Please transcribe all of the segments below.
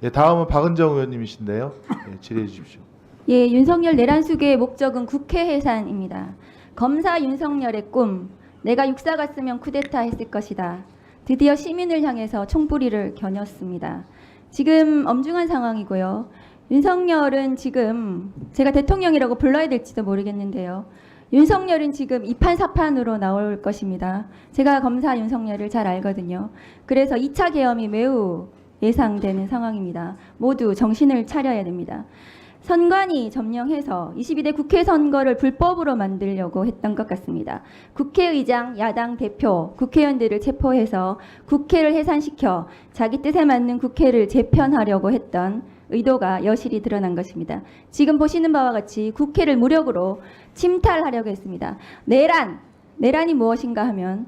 예, 다음은 박은정 의원님이신데요. 예, 질의해 주십시오. 예, 윤석열 내란 수계의 목적은 국회 해산입니다. 검사 윤석열의 꿈, 내가 육사 갔으면 쿠데타 했을 것이다. 드디어 시민을 향해서 총부리를 겨눴습니다. 지금 엄중한 상황이고요. 윤석열은 지금 제가 대통령이라고 불러야 될지도 모르겠는데요. 윤석열은 지금 이판사판으로 나올 것입니다. 제가 검사 윤석열을 잘 알거든요. 그래서 2차 계엄이 매우 예상되는 상황입니다. 모두 정신을 차려야 됩니다. 선관위 점령해서 22대 국회 선거를 불법으로 만들려고 했던 것 같습니다. 국회의장, 야당 대표, 국회의원들을 체포해서 국회를 해산시켜 자기 뜻에 맞는 국회를 재편하려고 했던 의도가 여실히 드러난 것입니다. 지금 보시는 바와 같이 국회를 무력으로 침탈하려고 했습니다. 내란이 무엇인가 하면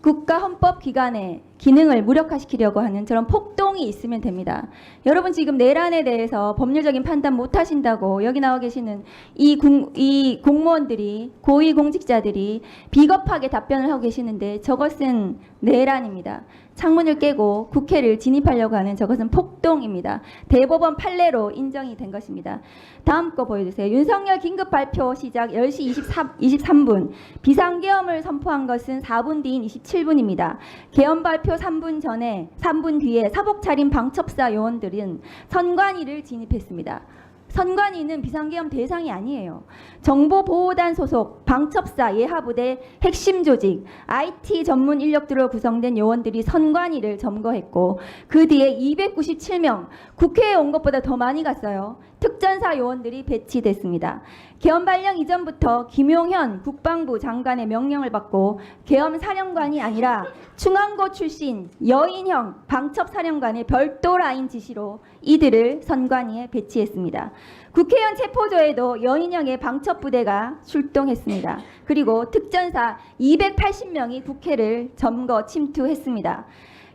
국가 헌법기관의 기능을 무력화시키려고 하는 저런 폭동이 있으면 됩니다. 여러분 지금 내란에 대해서 법률적인 판단 못 하신다고 여기 나와 계시는 이 공무원들이, 고위공직자들이 비겁하게 답변을 하고 계시는데 저것은 내란입니다. 창문을 깨고 국회를 진입하려고 하는 저것은 폭동입니다. 대법원 판례로 인정이 된 것입니다. 다음 거 보여주세요. 윤석열 긴급 발표 시작 10시 23분. 비상계엄을 선포한 것은 4분 뒤인 27분입니다. 계엄 발표 3분 뒤에 사복 차림 방첩사 요원들은 선관위를 진입했습니다. 선관위는 비상계엄 대상이 아니에요. 정보보호단 소속 방첩사 예하부대 핵심 조직 IT 전문 인력들로 구성된 요원들이 선관위를 점거했고 그 뒤에 297명 국회에 온 것보다 더 많이 갔어요. 특전사 요원들이 배치됐습니다. 계엄 발령 이전부터 김용현 국방부 장관의 명령을 받고 계엄 사령관이 아니라 충안고 출신 여인형 방첩사령관의 별도 라인 지시로 이들을 선관위에 배치했습니다. 국회의원 체포조에도 여인형의 방첩부대가 출동했습니다. 그리고 특전사 280명이 국회를 점거 침투했습니다.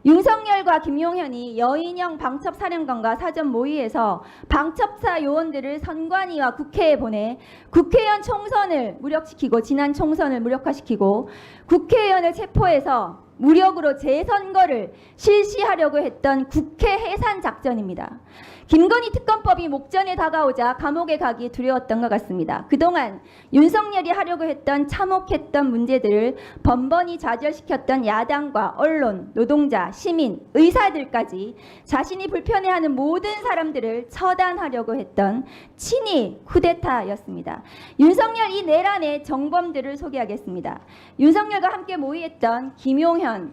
윤석열과 김용현이 여인형 방첩사령관과 사전 모의해서 방첩사 요원들을 선관위와 국회에 보내 국회의원 총선을 무력시키고 지난 총선을 무력화시키고 국회의원을 체포해서 무력으로 재선거를 실시하려고 했던 국회 해산 작전입니다. 김건희 특검법이 목전에 다가오자 감옥에 가기 두려웠던 것 같습니다. 그동안 윤석열이 하려고 했던 참혹했던 문제들을 번번이 좌절시켰던 야당과 언론, 노동자, 시민, 의사들까지 자신이 불편해하는 모든 사람들을 처단하려고 했던 친위 쿠데타였습니다. 윤석열 이 내란의 정범들을 소개하겠습니다. 윤석열과 함께 모의했던 김용현,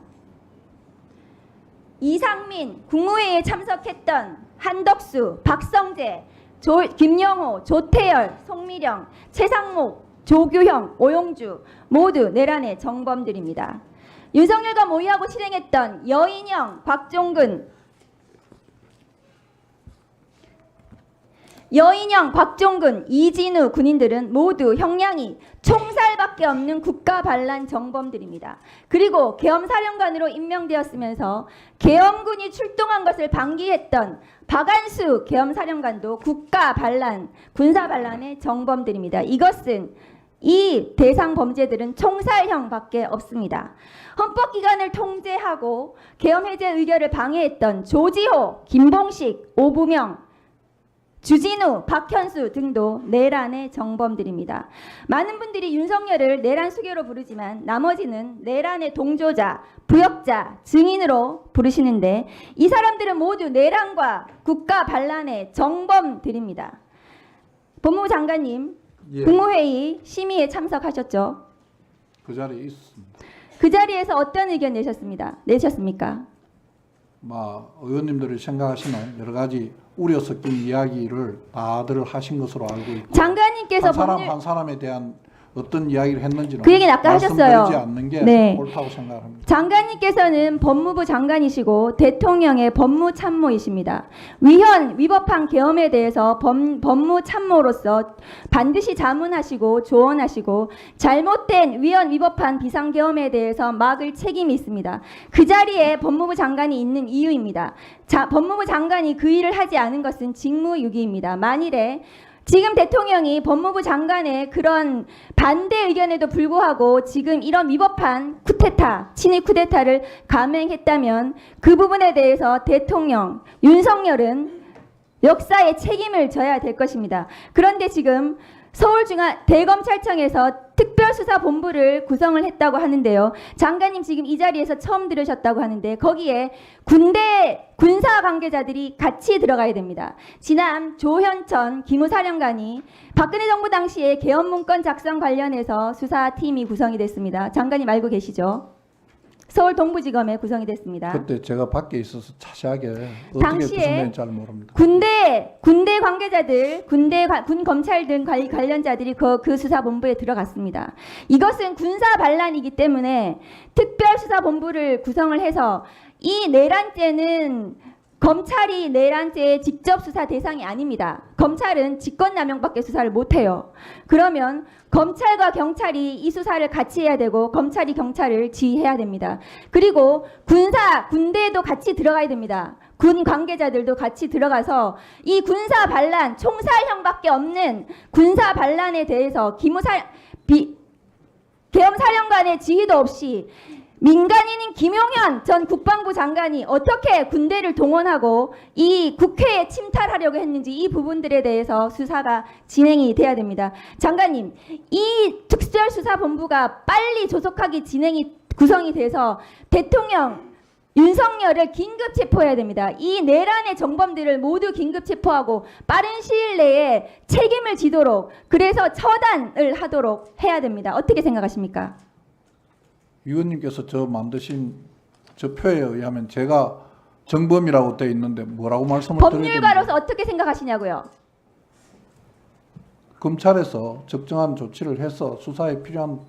이상민, 국무회의에 참석했던 한덕수, 박성재, 김영호, 조태열, 송미령, 최상목, 조규형, 오용주 모두 내란의 정범들입니다. 윤석열과 모의하고 실행했던 여인형, 곽종근, 이진우 군인들은 모두 형량이 총살밖에 없는 국가반란 정범들입니다. 그리고 계엄사령관으로 임명되었으면서 계엄군이 출동한 것을 방기했던 박안수 계엄사령관도 국가반란, 군사반란의 정범들입니다. 이 대상 범죄들은 총살형밖에 없습니다. 헌법기관을 통제하고 계엄 해제 의결을 방해했던 조지호, 김봉식, 오부명, 주진우, 박현수 등도 내란의 정범들입니다. 많은 분들이 윤석열을 내란 수괴로 부르지만 나머지는 내란의 동조자, 부역자, 증인으로 부르시는데 이 사람들은 모두 내란과 국가 반란의 정범들입니다. 법무부 장관님, 예. 국무회의 심의에 참석하셨죠? 그 자리에 있습니다. 그 자리에서 어떤 의견 내셨습니까? 의원님들이 생각하시는 여러 가지 우려 섞인 이야기를 다들 하신 것으로 알고 있고 장관님께서 한 사람 한 사람에 대한 어떤 이야기를 했는지는 그 얘기는 아까 하셨어요. 말씀드리지 않는 게 네. 옳다고 생각합니다. 장관님께서는 법무부 장관이시고 대통령의 법무참모이십니다. 위헌, 위법한 계엄에 대해서 법무참모로서 반드시 자문하시고 조언하시고 잘못된 위헌, 위법한 비상계엄에 대해서 막을 책임이 있습니다. 그 자리에 법무부 장관이 있는 이유입니다. 법무부 장관이 그 일을 하지 않은 것은 직무유기입니다. 만일에 지금 대통령이 법무부 장관의 그런 반대 의견에도 불구하고 지금 이런 위법한 쿠데타, 친일 쿠데타를 감행했다면 그 부분에 대해서 대통령 윤석열은 역사의 책임을 져야 될 것입니다. 그런데 지금 대검찰청에서 특별수사본부를 구성을 했다고 하는데요. 장관님 지금 이 자리에서 처음 들으셨다고 하는데 거기에 군사 관계자들이 같이 들어가야 됩니다. 지난 조현천 기무사령관이 박근혜 정부 당시에 계엄문건 작성 관련해서 수사팀이 구성이 됐습니다. 장관님 알고 계시죠? 서울 동부지검에 구성이 됐습니다. 그때 제가 밖에 있어서 자세하게 어떻게 당시에 구성된지 잘 모릅니다. 군대 관계자들, 군 검찰 등 관련자들이 그 수사본부에 들어갔습니다. 이것은 군사 반란이기 때문에 특별수사본부를 구성을 해서 이 내란죄는 검찰이 내란죄의 직접 수사 대상이 아닙니다. 검찰은 직권남용밖에 수사를 못해요. 그러면 검찰과 경찰이 이 수사를 같이 해야 되고 검찰이 경찰을 지휘해야 됩니다. 그리고 군대에도 같이 들어가야 됩니다. 군 관계자들도 같이 들어가서 이 군사 반란, 총살형밖에 없는 군사 반란에 대해서 계엄사령관의 지휘도 없이 민간인인 김용현 전 국방부 장관이 어떻게 군대를 동원하고 이 국회에 침탈하려고 했는지 이 부분들에 대해서 수사가 진행이 돼야 됩니다. 장관님, 이 특별수사본부가 빨리 조속하게 구성이 돼서 대통령 윤석열을 긴급 체포해야 됩니다. 이 내란의 정범들을 모두 긴급 체포하고 빠른 시일 내에 책임을 지도록, 그래서 처단을 하도록 해야 됩니다. 어떻게 생각하십니까? 위원님께서 저 만드신 저 표에 의하면 제가 정범이라고 돼 있는데 뭐라고 말씀을 드려야 됩니까? 법률가로서 어떻게 생각하시냐고요? 검찰에서 적정한 조치를 해서 수사에 필요한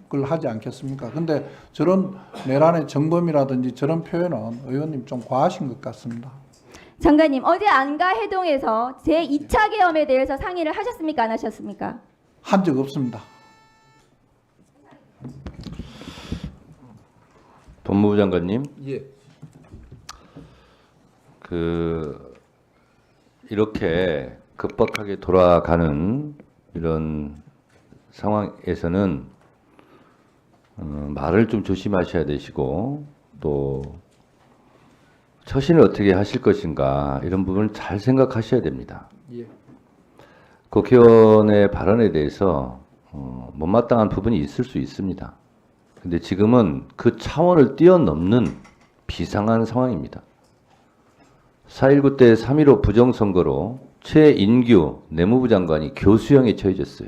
걸 하지 않겠습니까? 근데 저런 내란의 정범이라든지 저런 표현은 의원님 좀 과하신 것 같습니다. 장관님, 어제 안가해동에서 제2차 계엄에 대해서 상의를 하셨습니까? 안 하셨습니까? 한 적 없습니다. 법무부 장관님, 예. 이렇게 급박하게 돌아가는 이런 상황에서는 말을 좀 조심하셔야 되시고 또 처신을 어떻게 하실 것인가 이런 부분을 잘 생각하셔야 됩니다. 예. 국회의원의 발언에 대해서 못마땅한 부분이 있을 수 있습니다. 근데 지금은 그 차원을 뛰어넘는 비상한 상황입니다. 4.19 때 3.15 부정선거로 최인규 내무부 장관이 교수형에 처해졌어요.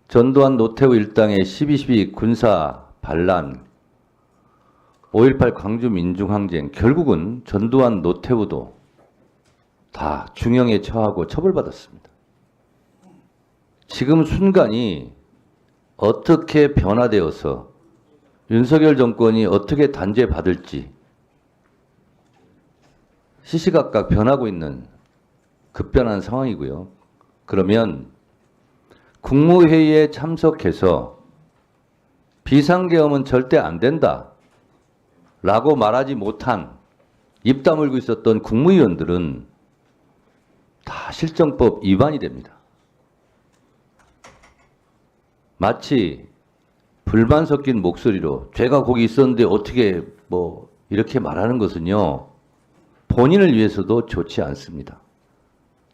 전두환 노태우 일당의 12.12 군사 반란, 5.18 광주 민중항쟁, 결국은 전두환 노태우도 다 중형에 처하고 처벌받았습니다. 지금 순간이 어떻게 변화되어서 윤석열 정권이 어떻게 단죄받을지 시시각각 변하고 있는 급변한 상황이고요. 그러면 국무회의에 참석해서 비상계엄은 절대 안 된다 라고 말하지 못한 입 다물고 있었던 국무위원들은 다 실정법 위반이 됩니다. 마치 불만 섞인 목소리로 죄가 거기 있었는데 어떻게 이렇게 말하는 것은요, 본인을 위해서도 좋지 않습니다.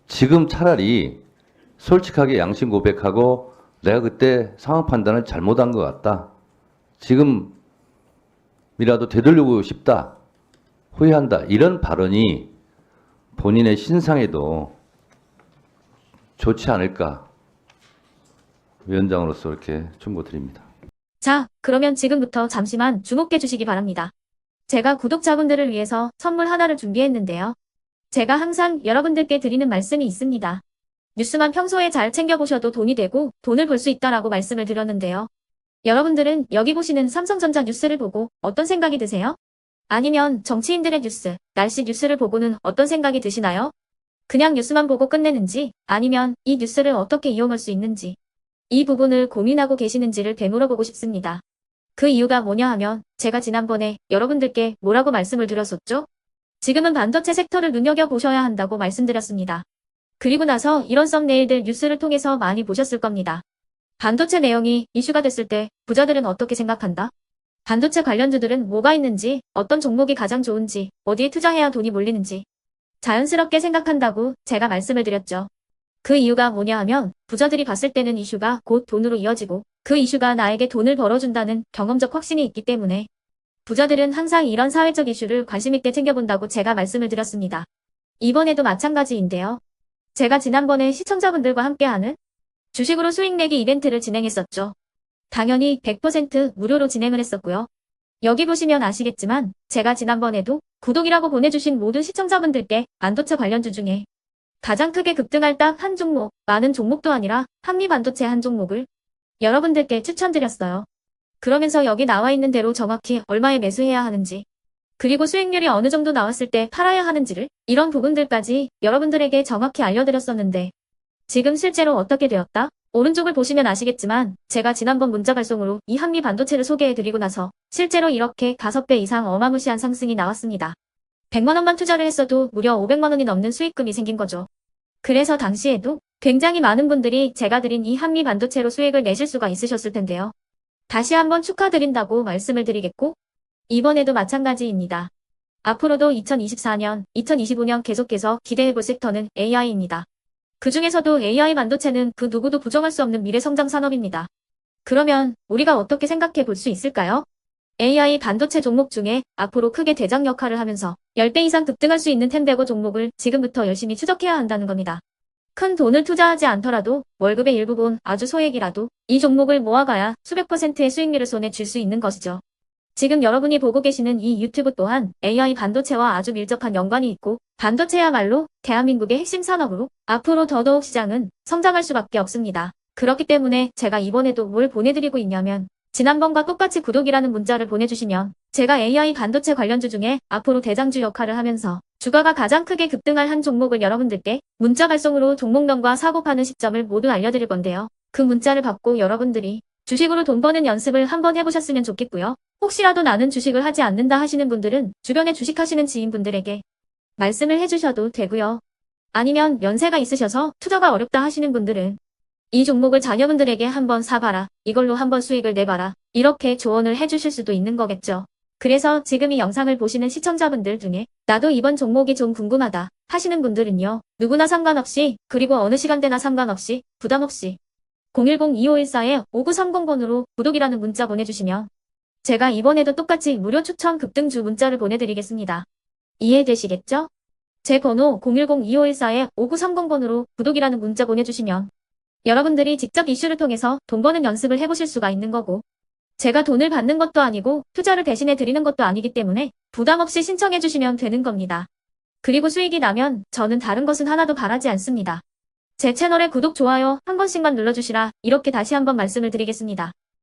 지금 차라리 솔직하게 양심 고백하고 내가 그때 상황 판단을 잘못한 것 같다. 지금이라도 되돌리고 싶다. 후회한다. 이런 발언이 본인의 신상에도 좋지 않을까. 위원장으로서 이렇게 충고드립니다. 자, 그러면 지금부터 잠시만 주목해 주시기 바랍니다. 제가 구독자분들을 위해서 선물 하나를 준비했는데요. 제가 항상 여러분들께 드리는 말씀이 있습니다. 뉴스만 평소에 잘 챙겨보셔도 돈이 되고 돈을 벌 수 있다라고 말씀을 드렸는데요. 여러분들은 여기 보시는 삼성전자 뉴스를 보고 어떤 생각이 드세요? 아니면 정치인들의 뉴스, 날씨 뉴스를 보고는 어떤 생각이 드시나요? 그냥 뉴스만 보고 끝내는지, 아니면 이 뉴스를 어떻게 이용할 수 있는지, 이 부분을 고민하고 계시는지를 되물어보고 싶습니다. 그 이유가 뭐냐 하면 제가 지난번에 여러분들께 뭐라고 말씀을 드렸었죠? 지금은 반도체 섹터를 눈여겨보셔야 한다고 말씀드렸습니다. 그리고 나서 이런 썸네일들 뉴스를 통해서 많이 보셨을 겁니다. 반도체 내용이 이슈가 됐을 때 부자들은 어떻게 생각한다? 반도체 관련주들은 뭐가 있는지, 어떤 종목이 가장 좋은지, 어디에 투자해야 돈이 몰리는지 자연스럽게 생각한다고 제가 말씀을 드렸죠. 그 이유가 뭐냐 하면 부자들이 봤을 때는 이슈가 곧 돈으로 이어지고 그 이슈가 나에게 돈을 벌어준다는 경험적 확신이 있기 때문에 부자들은 항상 이런 사회적 이슈를 관심 있게 챙겨본다고 제가 말씀을 드렸습니다. 이번에도 마찬가지인데요. 제가 지난번에 시청자분들과 함께하는 주식으로 수익 내기 이벤트를 진행했었죠. 당연히 100% 무료로 진행을 했었고요. 여기 보시면 아시겠지만 제가 지난번에도 구독이라고 보내주신 모든 시청자분들께 반도체 관련주 중에 가장 크게 급등할 딱 한 종목, 많은 종목도 아니라 한미반도체 한 종목을 여러분들께 추천드렸어요. 그러면서 여기 나와 있는 대로 정확히 얼마에 매수해야 하는지, 그리고 수익률이 어느 정도 나왔을 때 팔아야 하는지를 이런 부분들까지 여러분들에게 정확히 알려드렸었는데 지금 실제로 어떻게 되었다? 오른쪽을 보시면 아시겠지만 제가 지난번 문자 발송으로 이 한미 반도체를 소개해드리고 나서 실제로 이렇게 5배 이상 어마무시한 상승이 나왔습니다. 100만 원만 투자를 했어도 무려 500만 원이 넘는 수익금이 생긴 거죠. 그래서 당시에도 굉장히 많은 분들이 제가 드린 이 한미 반도체로 수익을 내실 수가 있으셨을 텐데요. 다시 한번 축하드린다고 말씀을 드리겠고 이번에도 마찬가지입니다. 앞으로도 2024년, 2025년 계속해서 기대해볼 섹터는 AI입니다. 그 중에서도 AI 반도체는 그 누구도 부정할 수 없는 미래 성장 산업입니다. 그러면 우리가 어떻게 생각해 볼 수 있을까요? AI 반도체 종목 중에 앞으로 크게 대장 역할을 하면서 10배 이상 급등할 수 있는 템베고 종목을 지금부터 열심히 추적해야 한다는 겁니다. 큰 돈을 투자하지 않더라도 월급의 일부분 아주 소액이라도 이 종목을 모아가야 수백 %의 수익률을 손에 쥘 수 있는 것이죠. 지금 여러분이 보고 계시는 이 유튜브 또한 AI 반도체와 아주 밀접한 연관이 있고 반도체야말로 대한민국의 핵심 산업으로 앞으로 더더욱 시장은 성장할 수밖에 없습니다. 그렇기 때문에 제가 이번에도 뭘 보내드리고 있냐면 지난번과 똑같이 구독이라는 문자를 보내주시면 제가 AI 반도체 관련주 중에 앞으로 대장주 역할을 하면서 주가가 가장 크게 급등할 한 종목을 여러분들께 문자 발송으로 종목명과 사고 파는 시점을 모두 알려드릴 건데요. 그 문자를 받고 여러분들이 주식으로 돈 버는 연습을 한번 해보셨으면 좋겠고요. 혹시라도 나는 주식을 하지 않는다 하시는 분들은 주변에 주식하시는 지인분들에게 말씀을 해주셔도 되고요. 아니면 연세가 있으셔서 투자가 어렵다 하시는 분들은 이 종목을 자녀분들에게 한번 사봐라. 이걸로 한번 수익을 내봐라. 이렇게 조언을 해주실 수도 있는 거겠죠. 그래서 지금 이 영상을 보시는 시청자분들 중에 나도 이번 종목이 좀 궁금하다 하시는 분들은요. 누구나 상관없이 그리고 어느 시간대나 상관없이 부담 없이 010-2514-5930번으로 구독이라는 문자 보내주시면 제가 이번에도 똑같이 무료 추천 급등주 문자를 보내드리겠습니다. 이해되시겠죠? 제 번호 010-2514-5930번으로 구독이라는 문자 보내주시면 여러분들이 직접 이슈를 통해서 돈 버는 연습을 해보실 수가 있는 거고 제가 돈을 받는 것도 아니고 투자를 대신해 드리는 것도 아니기 때문에 부담 없이 신청해 주시면 되는 겁니다. 그리고 수익이 나면 저는 다른 것은 하나도 바라지 않습니다. 제 채널에 구독, 좋아요 한 번씩만 눌러주시라 이렇게 다시 한번 말씀을 드리겠습니다.